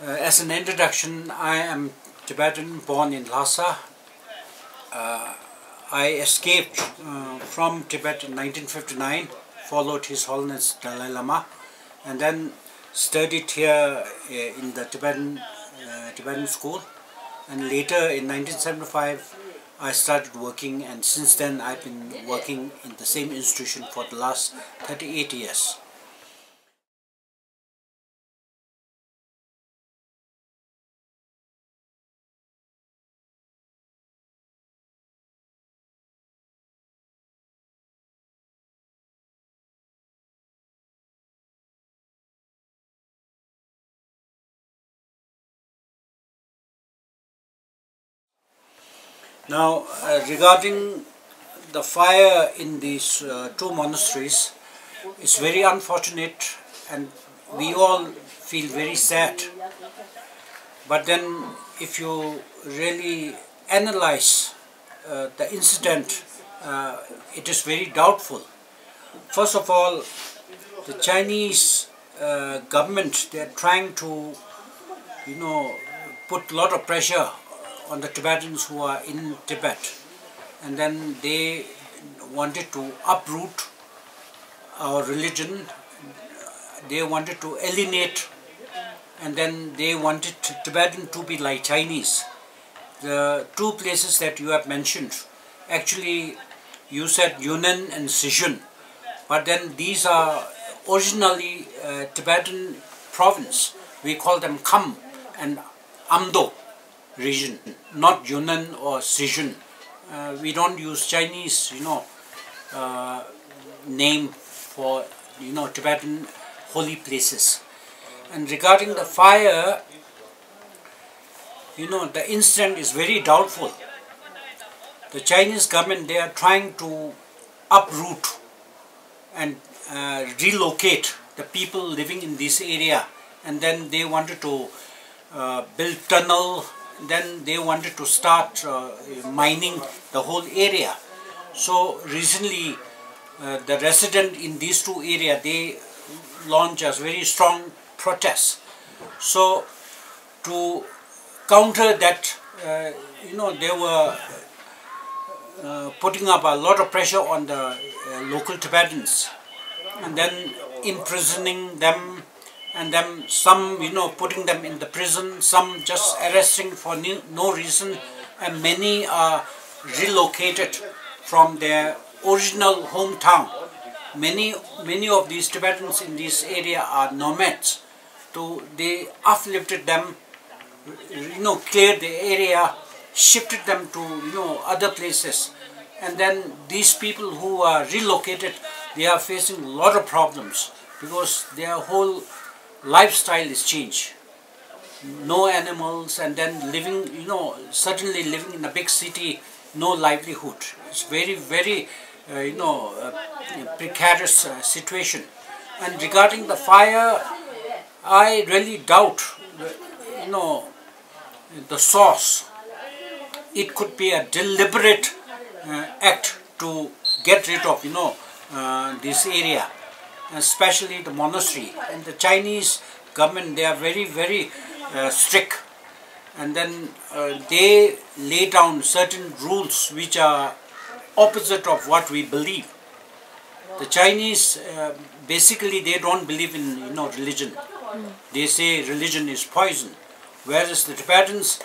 As an introduction, I am Tibetan, born in Lhasa. I escaped from Tibet in 1959, followed His Holiness Dalai Lama, and then studied here in the Tibetan school. And later in 1975, I started working, and since then I've been working in the same institution for the last 38 years. Now, regarding the fire in these two monasteries, it's very unfortunate, and we all feel very sad. But then, if you really analyze the incident, it is very doubtful. First of all, the Chinese government, they are trying to, put a lot of pressure on the Tibetans who are in Tibet, and then they wanted to uproot our religion, they wanted to alienate, and then they wanted Tibetan to be like Chinese. The two places that you have mentioned, actually you said Yunnan and Sichuan, but then these are originally Tibetan province. We call them Kham and Amdo region, not Yunnan or Sichuan. We don't use Chinese, name for, Tibetan holy places. And regarding the fire, the incident is very doubtful. The Chinese government, they are trying to uproot and relocate the people living in this area, and then they wanted to build tunnel. Then they wanted to start mining the whole area. So recently the resident in these two areas, they launched a very strong protest. So to counter that, they were putting up a lot of pressure on the local Tibetans, and then imprisoning them, and then some, putting them in the prison, some just arresting for no reason, and many are relocated from their original hometown. Many of these Tibetans in this area are nomads. So they uplifted them, cleared the area, shifted them to, other places. And then these people who are relocated, they are facing a lot of problems because their whole lifestyle is changed. No animals, and then living, suddenly living in a big city, no livelihood. It's very, very, precarious situation. And regarding the fire, I really doubt, the source. It could be a deliberate act to get rid of, this area, especially the monastery. And the Chinese government, they are very, very strict, and then they lay down certain rules which are opposite of what we believe. The Chinese, basically they don't believe in religion. They say religion is poison, whereas the Tibetans,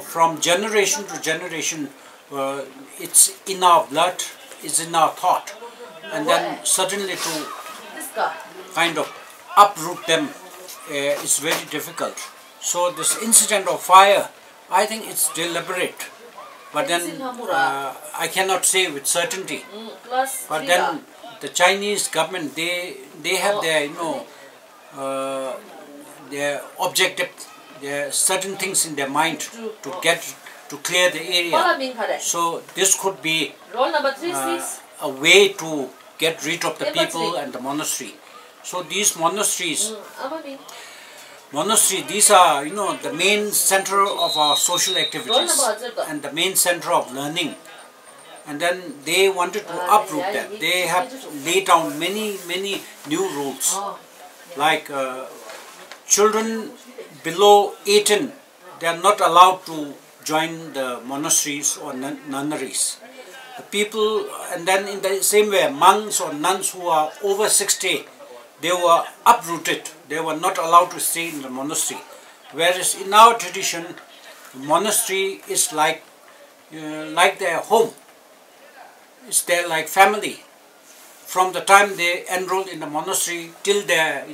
from generation to generation, it's in our blood, it's in our thought, and then suddenly to kind of uproot them is very difficult. So this incident of fire, I think it's deliberate, but then I cannot say with certainty. But then the Chinese government, they have their their objective, there are certain things in their mind to clear the area. So this could be a way to get rid of the people and the monastery. So these monasteries, these are, the main center of our social activities and the main center of learning. And then they wanted to uproot them. They have laid down many new rules, like children below 18, they are not allowed to join the monasteries or nunneries. The people, and then in the same way, monks or nuns who are over 60, they were uprooted. They were not allowed to stay in the monastery. Whereas in our tradition, the monastery is like their home. It's their like family. From the time they enroll in the monastery till their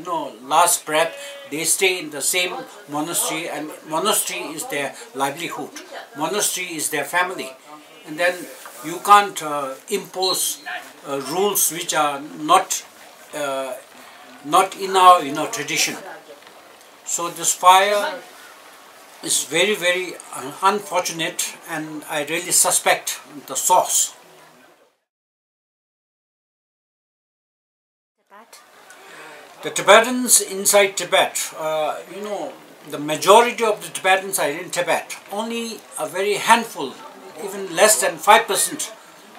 last breath, they stay in the same monastery, and monastery is their livelihood. Monastery is their family, and then you can't impose rules which are not in our tradition. So this fire is very, very unfortunate, and I really suspect the source. The Tibetans inside Tibet, the majority of the Tibetans are in Tibet. Only a very handful, even less than 5%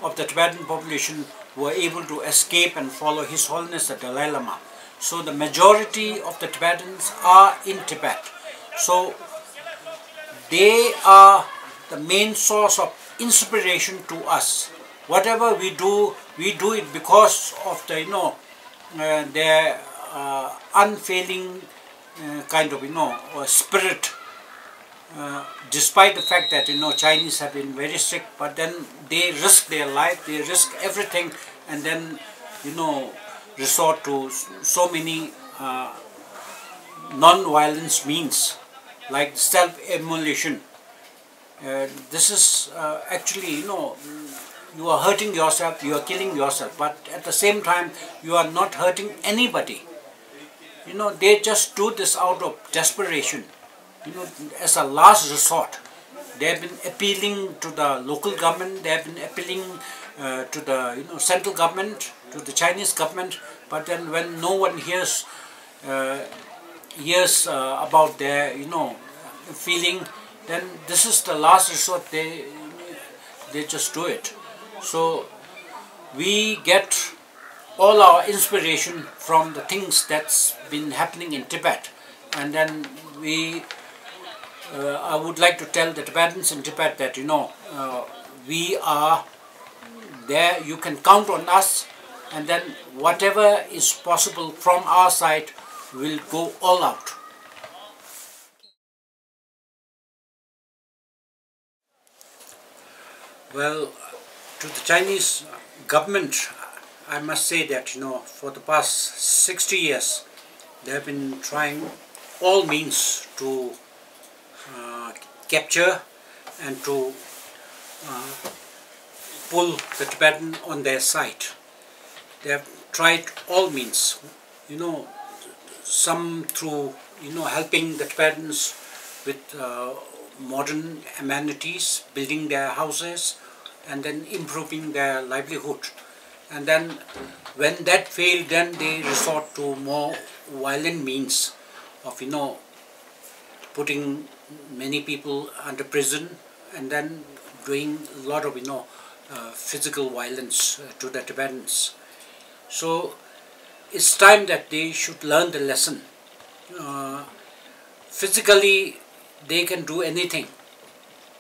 of the Tibetan population were able to escape and follow His Holiness the Dalai Lama. So the majority of the Tibetans are in Tibet. So they are the main source of inspiration to us. Whatever we do it because of the their unfailing kind of spirit. Despite the fact that Chinese have been very strict, but then they risk their life, they risk everything, and then resort to so many non-violence means like self-immolation. This is actually you are hurting yourself, you are killing yourself, but at the same time you are not hurting anybody. They just do this out of desperation, as a last resort. They have been appealing to the local government, they have been appealing to the central government, to the Chinese government, but then when no one hears about their feeling, then this is the last resort. They just do it. So we get all our inspiration from the things that's been happening in Tibet, and then I would like to tell the Tibetans in Tibet that we are there. You can count on us, and then whatever is possible from our side, will go all out. Well, to the Chinese government, I must say that for the past 60 years they have been trying all means to capture and to pull the Tibetan on their side. They have tried all means, some through helping the Tibetans with modern amenities, building their houses, and then improving their livelihood. And then when that failed, then they resort to more violent means of putting many people under prison, and then doing a lot of physical violence to the Tibetans. So it's time that they should learn the lesson. Physically they can do anything,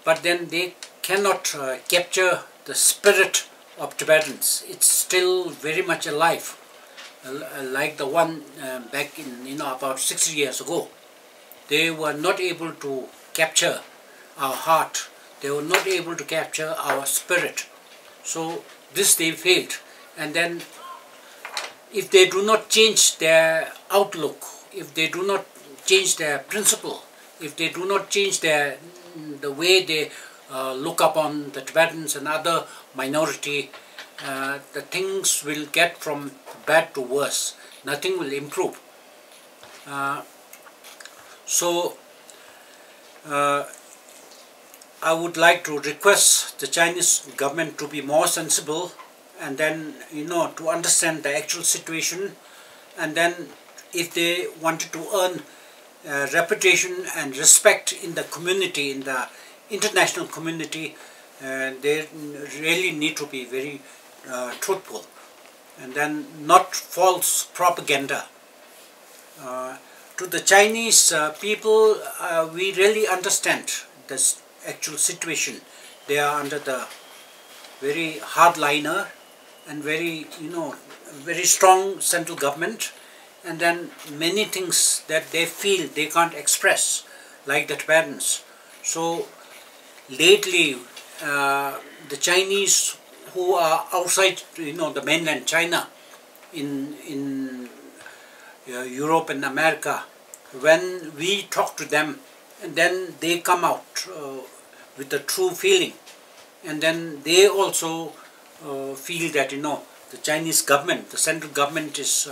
but then they cannot capture the spirit of Tibetans. It's still very much alive, like the one back in about 60 years ago. They were not able to capture our heart. They were not able to capture our spirit. So this they failed. And then if they do not change their outlook, if they do not change their principle, if they do not change the way they look upon the Tibetans and other minority, the things will get from bad to worse. Nothing will improve. So I would like to request the Chinese government to be more sensible, and then to understand the actual situation, and then if they wanted to earn reputation and respect in the community, in the international community, they really need to be very truthful, and then not false propaganda. To to the Chinese people, we really understand this actual situation. They are under the very hardliner and very, very strong central government, and then many things that they feel they can't express, like the Tibetans. So lately, the Chinese who are outside, the mainland China, in Europe and America, when we talk to them, and then they come out with a true feeling, and then they also feel that the Chinese government, the central government, is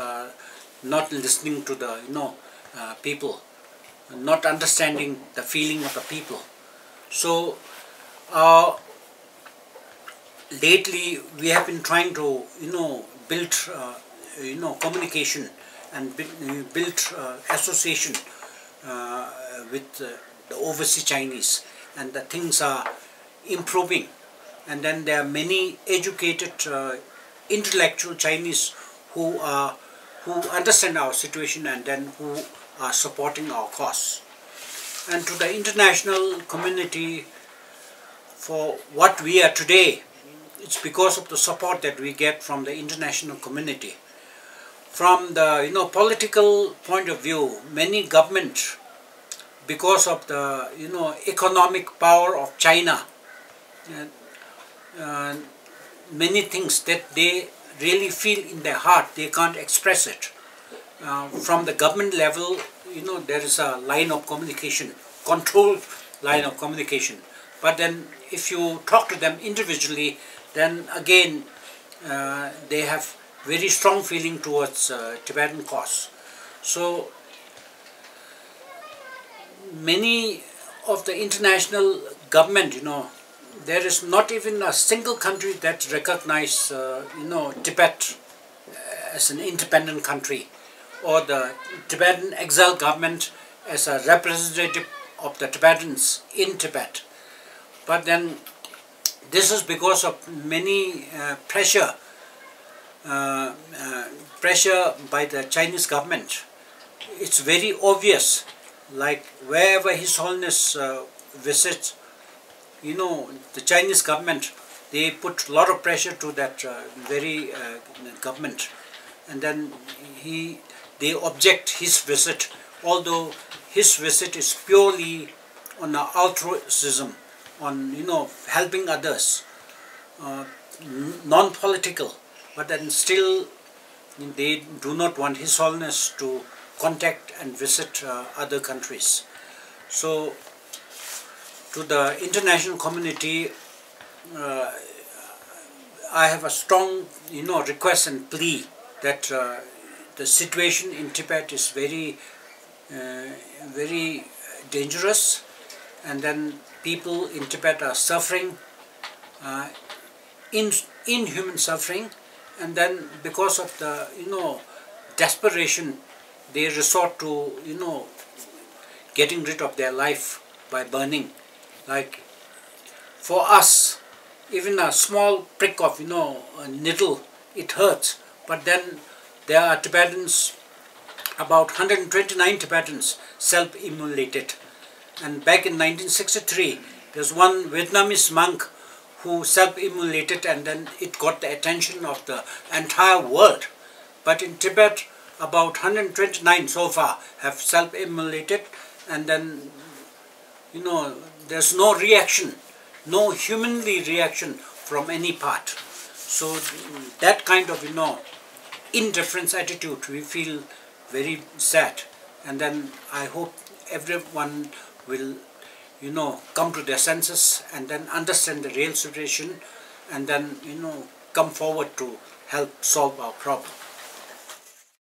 not listening to the people, not understanding the feeling of the people. So lately we have been trying to build communication and build association with the overseas Chinese, and the things are improving. And then there are many educated intellectual Chinese who understand our situation, and then who are supporting our cause. And to the international community, for what we are today, it's because of the support that we get from the international community. From the political point of view, many governments, because of the economic power of China, many things that they really feel in their heart, they can't express it. From the government level, there is a line of communication, controlled line of communication. But then if you talk to them individually, then again they have very strong feeling towards Tibetan cause. So many of the international government, there is not even a single country that recognize Tibet as an independent country, or the Tibetan exile government as a representative of the Tibetans in Tibet. But then this is because of many pressure by the Chinese government. It's very obvious, like wherever His Holiness visits, the Chinese government, they put a lot of pressure to that very government, and then they object his visit, although his visit is purely on altruism, on helping others, non-political. But then still they do not want His Holiness to contact and visit other countries. So to the international community, I have a strong request and plea that the situation in Tibet is very very dangerous, and then people in Tibet are suffering inhuman suffering, and then because of the desperation, they resort to getting rid of their life by burning. Like for us, even a small prick of a needle, it hurts. But then there are Tibetans, about 129 Tibetans self-immolated. And back in 1963, there's one Vietnamese monk who self-immolated, and then it got the attention of the entire world. But in Tibet, about 129 so far have self-immolated, and then there's no reaction, no humanly reaction from any part. So that kind of indifference attitude, we feel very sad. And then I hope everyone will come to their senses, and then understand the real situation, and then come forward to help solve our problem.